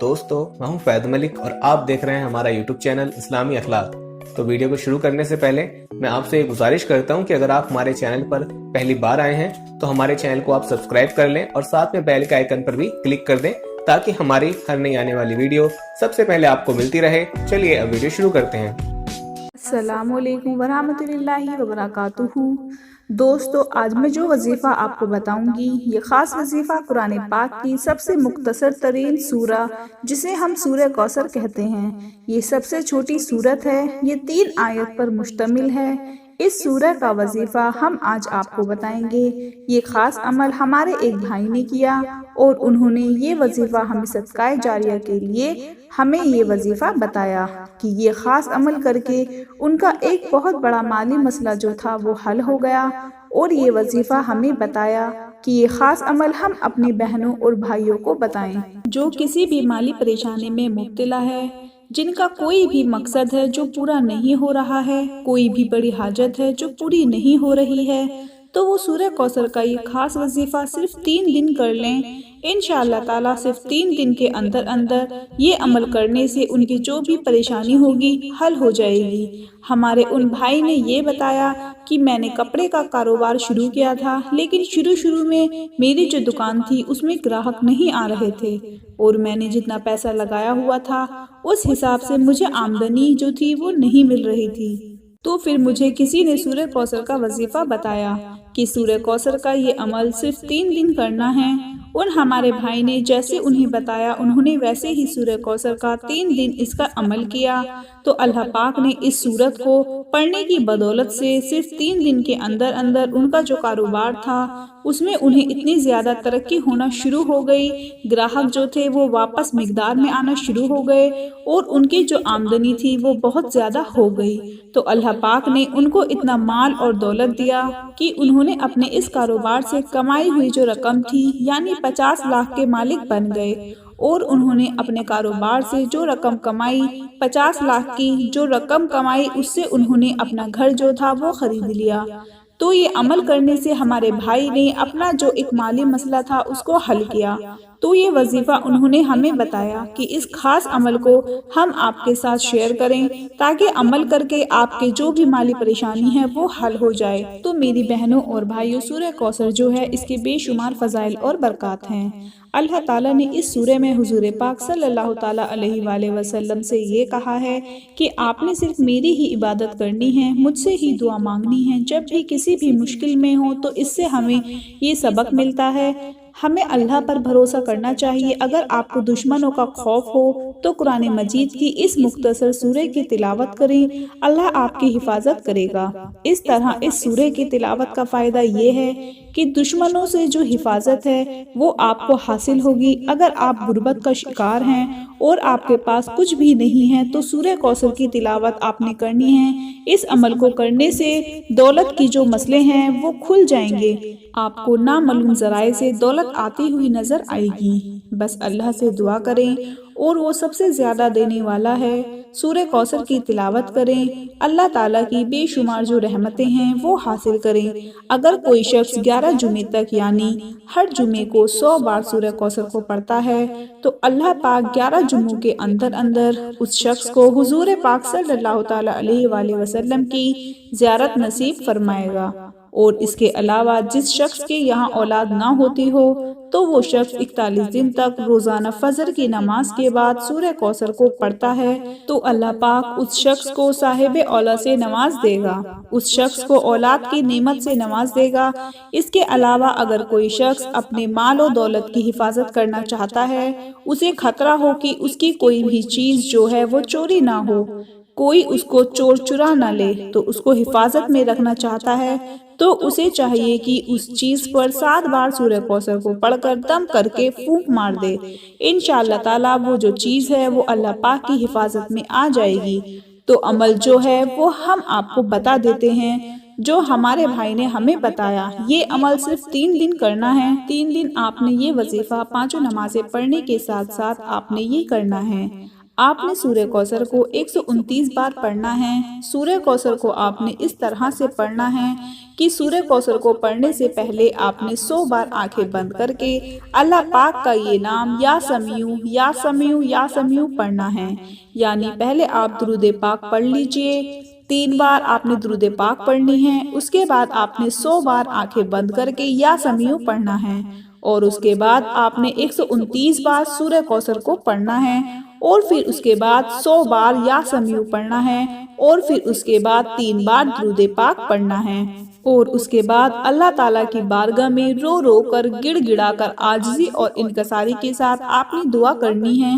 دوستو، میں ہوں فیض ملک اور آپ دیکھ رہے ہیں ہمارا یوٹیوب چینل اسلامی اخلاق۔ تو ویڈیو کو شروع کرنے سے پہلے میں آپ سے یہ گزارش کرتا ہوں کہ اگر آپ ہمارے چینل پر پہلی بار آئے ہیں تو ہمارے چینل کو آپ سبسکرائب کر لیں اور ساتھ میں بیل کے آئیکن پر بھی کلک کر دیں تاکہ ہماری ہر نئی آنے والی ویڈیو سب سے پہلے آپ کو ملتی رہے۔ چلیے اب ویڈیو شروع کرتے ہیں۔ السلام علیکم ورحمۃ اللہ وبرکاتہ۔ دوستو، آج میں جو وظیفہ آپ کو بتاؤں گی یہ خاص وظیفہ قرآن پاک کی سب سے مختصر ترین سورہ جسے ہم سورہ کوثر کہتے ہیں، یہ سب سے چھوٹی سورت ہے۔ یہ 3 آیت پر مشتمل ہے۔ اس سورہ کا وظیفہ ہم آج آپ کو بتائیں گے۔ یہ خاص عمل ہمارے ایک بھائی نے کیا اور انہوں نے یہ وظیفہ ہمیں صدقہ جاریہ کے لیے ہمیں یہ وظیفہ بتایا کہ یہ خاص عمل کر کے ان کا ایک بہت بڑا مالی مسئلہ جو تھا وہ حل ہو گیا، اور یہ وظیفہ ہمیں بتایا کہ یہ خاص عمل ہم اپنی بہنوں اور بھائیوں کو بتائیں جو کسی بھی مالی پریشانی میں مبتلا ہے، جن کا کوئی بھی مقصد ہے جو پورا نہیں ہو رہا ہے، کوئی بھی بڑی حاجت ہے جو پوری نہیں ہو رہی ہے، تو وہ سورہ کوثر کا یہ خاص وظیفہ صرف 3 دن کر لیں۔ انشاءاللہ تعالیٰ صرف 3 دن کے اندر یہ عمل کرنے سے ان کی جو بھی پریشانی ہوگی حل ہو جائے گی۔ ہمارے ان بھائی نے یہ بتایا کہ میں نے کپڑے کا کاروبار شروع کیا تھا، لیکن شروع میں میری جو دکان تھی اس میں گراہک نہیں آ رہے تھے، اور میں نے جتنا پیسہ لگایا ہوا تھا اس حساب سے مجھے آمدنی جو تھی وہ نہیں مل رہی تھی۔ تو پھر مجھے کسی نے سورہ کوثر کا وظیفہ بتایا کہ سورہ کوثر کا یہ عمل صرف 3 دن کرنا ہے، اور ہمارے بھائی نے جیسے انہیں بتایا انہوں نے ویسے ہی سورہ کوثر کا 3 دن اس کا عمل کیا، تو اللہ پاک نے اس سورت کو پڑھنے کی بدولت سے صرف 3 دن کے اندر ان کا جو کاروبار تھا اس میں انہیں اتنی زیادہ ترقی ہونا شروع ہو گئی، گراہک جو تھے وہ واپس مقدار میں آنا شروع ہو گئے، اور ان کی جو آمدنی تھی وہ بہت زیادہ ہو گئی۔ تو اللہ پاک نے ان کو اتنا مال اور دولت دیا کہ انہوں نے اپنے اس کاروبار سے کمائی ہوئی جو رقم تھی یعنی 50 لاکھ کے مالک بن گئے، اور انہوں نے اپنے کاروبار سے جو رقم کمائی 50 لاکھ کی جو رقم کمائی اس سے انہوں نے اپنا گھر جو تھا وہ خرید لیا۔ تو یہ عمل کرنے سے ہمارے بھائی نے اپنا جو ایک مالی مسئلہ تھا اس کو حل کیا۔ تو یہ وظیفہ انہوں نے ہمیں بتایا کہ اس خاص عمل کو ہم آپ کے ساتھ شیئر کریں تاکہ عمل کر کے آپ کے جو بھی مالی پریشانی ہے وہ حل ہو جائے۔ تو میری بہنوں اور بھائیوں، سورہ کوثر جو ہے اس کے بے شمار فضائل اور برکات ہیں۔ اللہ تعالیٰ نے اس سورہ میں حضور پاک صلی اللہ تعالیٰ علیہ وآلہ وسلم سے یہ کہا ہے کہ آپ نے صرف میری ہی عبادت کرنی ہے، مجھ سے ہی دعا مانگنی ہے، جب بھی کسی بھی مشکل میں ہو تو اس سے ہمیں یہ سبق ملتا ہے، ہمیں اللہ پر بھروسہ کرنا چاہیے۔ اگر آپ کو دشمنوں کا خوف ہو تو قرآن مجید کی اس مختصر سورہ کی تلاوت کریں، اللہ آپ کی حفاظت کرے گا۔ اس طرح اس سورہ کی تلاوت کا فائدہ یہ ہے کہ دشمنوں سے جو حفاظت ہے وہ آپ کو حاصل ہوگی۔ اگر آپ غربت کا شکار ہیں اور آپ کے پاس کچھ بھی نہیں ہے تو سورہ کوثر کی تلاوت آپ نے کرنی ہے۔ اس عمل کو کرنے سے دولت کی جو مسئلے ہیں وہ کھل جائیں گے، آپ کو نامعلوم ذرائع سے دولت آتی ہوئی نظر آئے گی۔ بس اللہ سے دعا کریں اور وہ سب سے زیادہ دینے والا ہے۔ سورہ کوثر کی تلاوت کریں، اللہ تعالیٰ کی بے شمار جو رحمتیں ہیں وہ حاصل کریں۔ اگر کوئی شخص 11 جمعے تک یعنی ہر جمعے کو 100 بار سورہ کوثر کو پڑھتا ہے تو اللہ پاک 11 جمعوں کے اندر اس شخص کو حضور پاک صلی اللہ تعالیٰ علیہ وآلہ وسلم کی زیارت نصیب فرمائے گا۔ اور اس کے علاوہ جس شخص کے یہاں اولاد نہ ہوتی ہو تو وہ شخص 41 دن تک روزانہ فجر کی نماز کے بعد سورہ کوثر کو پڑھتا ہے تو اللہ پاک اس شخص کو صاحب اولاد سے نواز دے گا، اس شخص کو اولاد کی نعمت سے نواز دے گا۔ اس کے علاوہ اگر کوئی شخص اپنے مال و دولت کی حفاظت کرنا چاہتا ہے، اسے خطرہ ہو کہ اس کی کوئی بھی چیز جو ہے وہ چوری نہ ہو، کوئی اس کو چور چرا نہ لے، تو اس کو حفاظت میں رکھنا چاہتا ہے تو اسے چاہیے کہ اس چیز پر 7 بار سورہ کوثر کو پڑھ کر دم کر کے پھونک مار دے۔ انشاءاللہ تعالیٰ وہ جو چیز ہے وہ اللہ پاک کی حفاظت میں آ جائے گی۔ تو عمل جو ہے وہ ہم آپ کو بتا دیتے ہیں جو ہمارے بھائی نے ہمیں بتایا۔ یہ عمل صرف 3 دن کرنا ہے۔ 3 دن آپ نے یہ وظیفہ 5 نمازیں پڑھنے کے ساتھ آپ نے یہ کرنا ہے۔ آپ نے سورہ کوثر کو 129 بار پڑھنا ہے۔ سورہ کوثر کو آپ نے اس طرح سے پڑھنا ہے کہ سورہ کوثر کو پڑھنے سے پہلے آپ نے 100 بار آنکھیں بند کر کے اللہ پاک کا یہ نام یا سمیع یا سمیع یا سمیع پڑھنا ہے۔ یعنی پہلے آپ درود پاک پڑھ لیجئے، 3 بار آپ نے درود پاک پڑھنی ہے، اس کے بعد آپ نے 100 بار آنکھیں بند کر کے یا سمیع پڑھنا ہے، اور اس کے بعد آپ نے 129 بار سورہ کوثر کو پڑھنا ہے، اور پھر اس کے بعد 100 بار یا سمیع پڑھنا ہے، اور پھر اس کے بعد 3 بار درود پاک پڑھنا ہے، اور اس کے بعد اللہ تعالیٰ کی بارگاہ میں رو رو کر گڑ گڑا کر عاجزی اور انکساری کے ساتھ آپ نے دعا کرنی ہے۔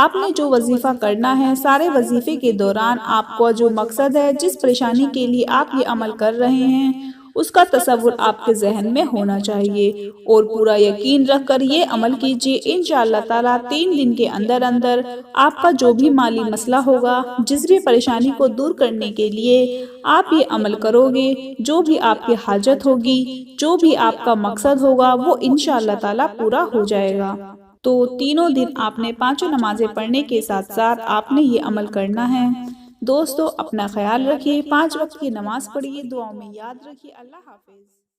آپ نے جو وظیفہ کرنا ہے، سارے وظیفے کے دوران آپ کو جو مقصد ہے، جس پریشانی کے لیے آپ یہ عمل کر رہے ہیں، اس کا تصور آپ کے ذہن میں ہونا چاہیے، اور پورا یقین رکھ کر یہ عمل کیجئے۔ انشاءاللہ تعالیٰ 3 دن کے اندر اندر آپ کا جو بھی مالی مسئلہ ہوگا، جس بھی پریشانی کو دور کرنے کے لیے آپ یہ عمل کرو گے، جو بھی آپ کی حاجت ہوگی، جو بھی آپ کا مقصد ہوگا، وہ انشاءاللہ تعالیٰ پورا ہو جائے گا۔ تو تینوں دن آپ نے 5 نمازیں پڑھنے کے ساتھ ساتھ آپ نے یہ عمل کرنا ہے۔ دوستو اپنا خیال رکھیے، 5 وقت کی نماز پڑھیے، دعاؤں میں یاد رکھیے۔ اللہ حافظ۔